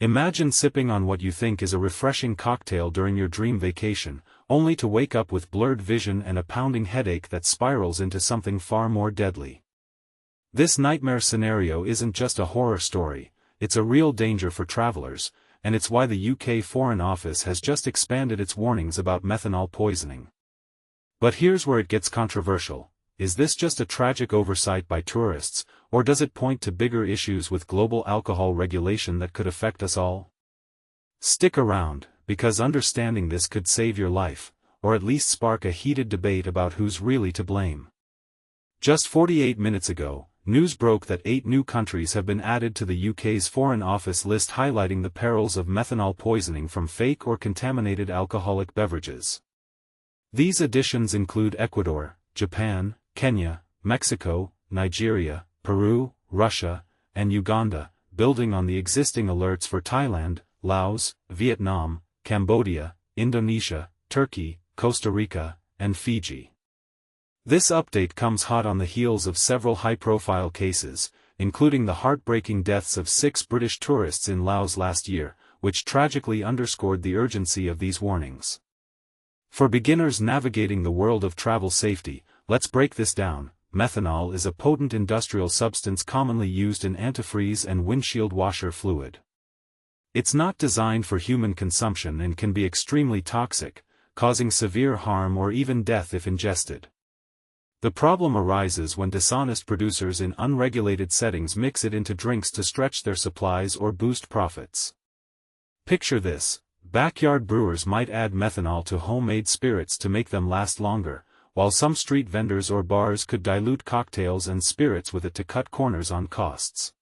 Imagine sipping on what you think is a refreshing cocktail during your dream vacation, only to wake up with blurred vision and a pounding headache that spirals into something far more deadly. This nightmare scenario isn't just a horror story, it's a real danger for travelers, and it's why the UK Foreign Office has just expanded its warnings about methanol poisoning. But here's where it gets controversial. Is this just a tragic oversight by tourists, or does it point to bigger issues with global alcohol regulation that could affect us all? Stick around, because understanding this could save your life, or at least spark a heated debate about who's really to blame. Just 48 minutes ago, news broke that 8 new countries have been added to the UK's Foreign Office list, highlighting the perils of methanol poisoning from fake or contaminated alcoholic beverages. These additions include Ecuador, Japan, Kenya, Mexico, Nigeria, Peru, Russia, and Uganda, building on the existing alerts for Thailand, Laos, Vietnam, Cambodia, Indonesia, Turkey, Costa Rica, and Fiji. This update comes hot on the heels of several high-profile cases, including the heartbreaking deaths of 6 British tourists in Laos last year, which tragically underscored the urgency of these warnings. For beginners navigating the world of travel safety, let's break this down. Methanol is a potent industrial substance commonly used in antifreeze and windshield washer fluid. It's not designed for human consumption and can be extremely toxic, causing severe harm or even death if ingested. The problem arises when dishonest producers in unregulated settings mix it into drinks to stretch their supplies or boost profits. Picture this. Backyard brewers might add methanol to homemade spirits to make them last longer, while some street vendors or bars could dilute cocktails and spirits with it to cut corners on costs.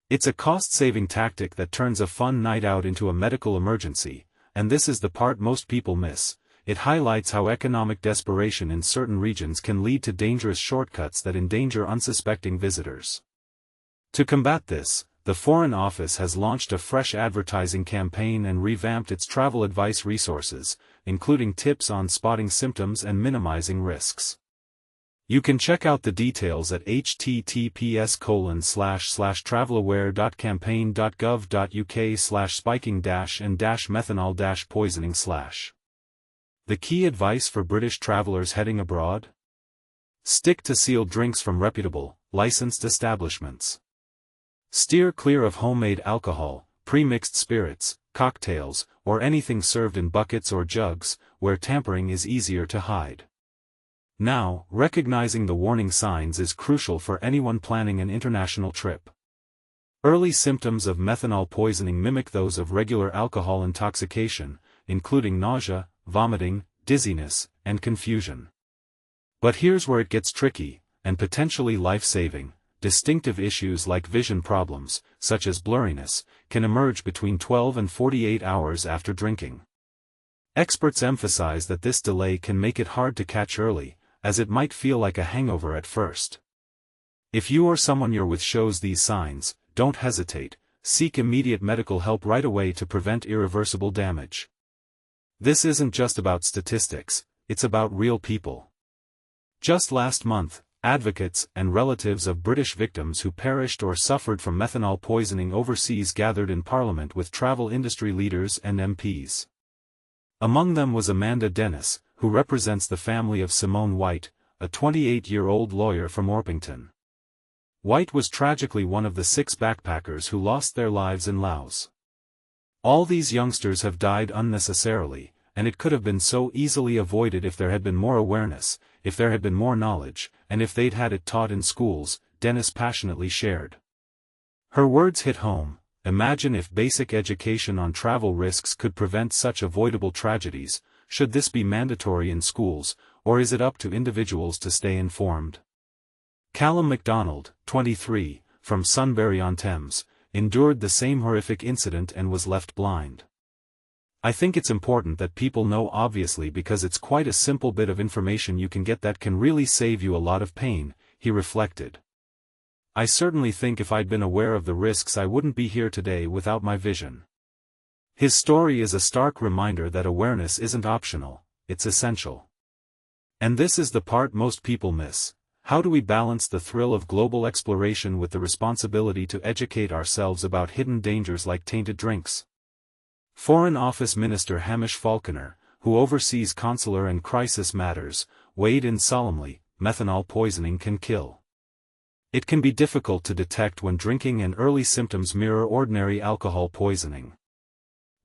It's a cost-saving tactic that turns a fun night out into a medical emergency, and this is the part most people miss. It highlights how economic desperation in certain regions can lead to dangerous shortcuts that endanger unsuspecting visitors. To combat this, the Foreign Office has launched a fresh advertising campaign and revamped its travel advice resources, including tips on spotting symptoms and minimizing risks. You can check out the details at https://travelaware.campaign.gov.uk/spiking-and-methanol-poisoning/. The key advice for British travelers heading abroad? Stick to sealed drinks from reputable, licensed establishments. Steer clear of homemade alcohol, pre-mixed spirits, cocktails, or anything served in buckets or jugs, where tampering is easier to hide. Now, recognizing the warning signs is crucial for anyone planning an international trip. Early symptoms of methanol poisoning mimic those of regular alcohol intoxication, including nausea, vomiting, dizziness, and confusion. But here's where it gets tricky, and potentially life-saving. Distinctive issues like vision problems, such as blurriness, can emerge between 12 and 48 hours after drinking. Experts emphasize that this delay can make it hard to catch early, as it might feel like a hangover at first. If you or someone you're with shows these signs, don't hesitate, seek immediate medical help right away to prevent irreversible damage. This isn't just about statistics, it's about real people. Just last month, advocates and relatives of British victims who perished or suffered from methanol poisoning overseas gathered in Parliament with travel industry leaders and MPs. Among them was Amanda Dennis, who represents the family of Simone White, a 28-year-old lawyer from Orpington. White was tragically one of the 6 backpackers who lost their lives in Laos. All these youngsters have died unnecessarily, and it could have been so easily avoided if there had been more awareness, if there had been more knowledge, and if they'd had it taught in schools, Dennis passionately shared. Her words hit home. Imagine if basic education on travel risks could prevent such avoidable tragedies. Should this be mandatory in schools, or is it up to individuals to stay informed? Callum MacDonald, 23, from Sunbury-on-Thames, endured the same horrific incident and was left blind. I think it's important that people know, obviously, because it's quite a simple bit of information you can get that can really save you a lot of pain, he reflected. I certainly think if I'd been aware of the risks I wouldn't be here today without my vision. His story is a stark reminder that awareness isn't optional, it's essential. And this is the part most people miss. How do we balance the thrill of global exploration with the responsibility to educate ourselves about hidden dangers like tainted drinks? Foreign Office Minister Hamish Falconer, who oversees consular and crisis matters, weighed in solemnly, methanol poisoning can kill. It can be difficult to detect when drinking, and early symptoms mirror ordinary alcohol poisoning.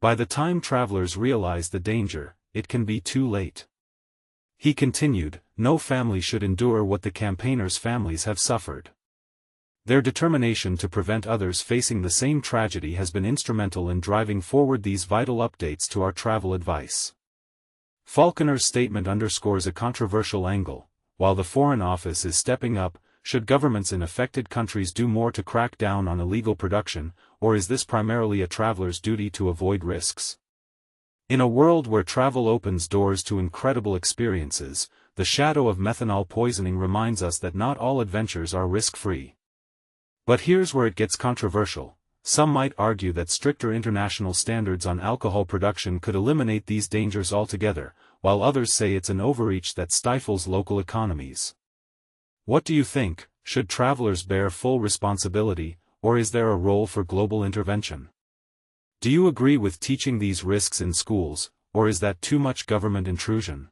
By the time travelers realize the danger, it can be too late. He continued, no family should endure what the campaigners' families have suffered. Their determination to prevent others facing the same tragedy has been instrumental in driving forward these vital updates to our travel advice. Falconer's statement underscores a controversial angle. While the Foreign Office is stepping up, should governments in affected countries do more to crack down on illegal production, or is this primarily a traveler's duty to avoid risks? In a world where travel opens doors to incredible experiences, the shadow of methanol poisoning reminds us that not all adventures are risk-free. But here's where it gets controversial. Some might argue that stricter international standards on alcohol production could eliminate these dangers altogether, while others say it's an overreach that stifles local economies. What do you think? Should travelers bear full responsibility, or is there a role for global intervention? Do you agree with teaching these risks in schools, or is that too much government intrusion?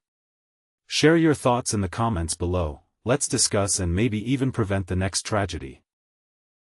Share your thoughts in the comments below. Let's discuss and maybe even prevent the next tragedy.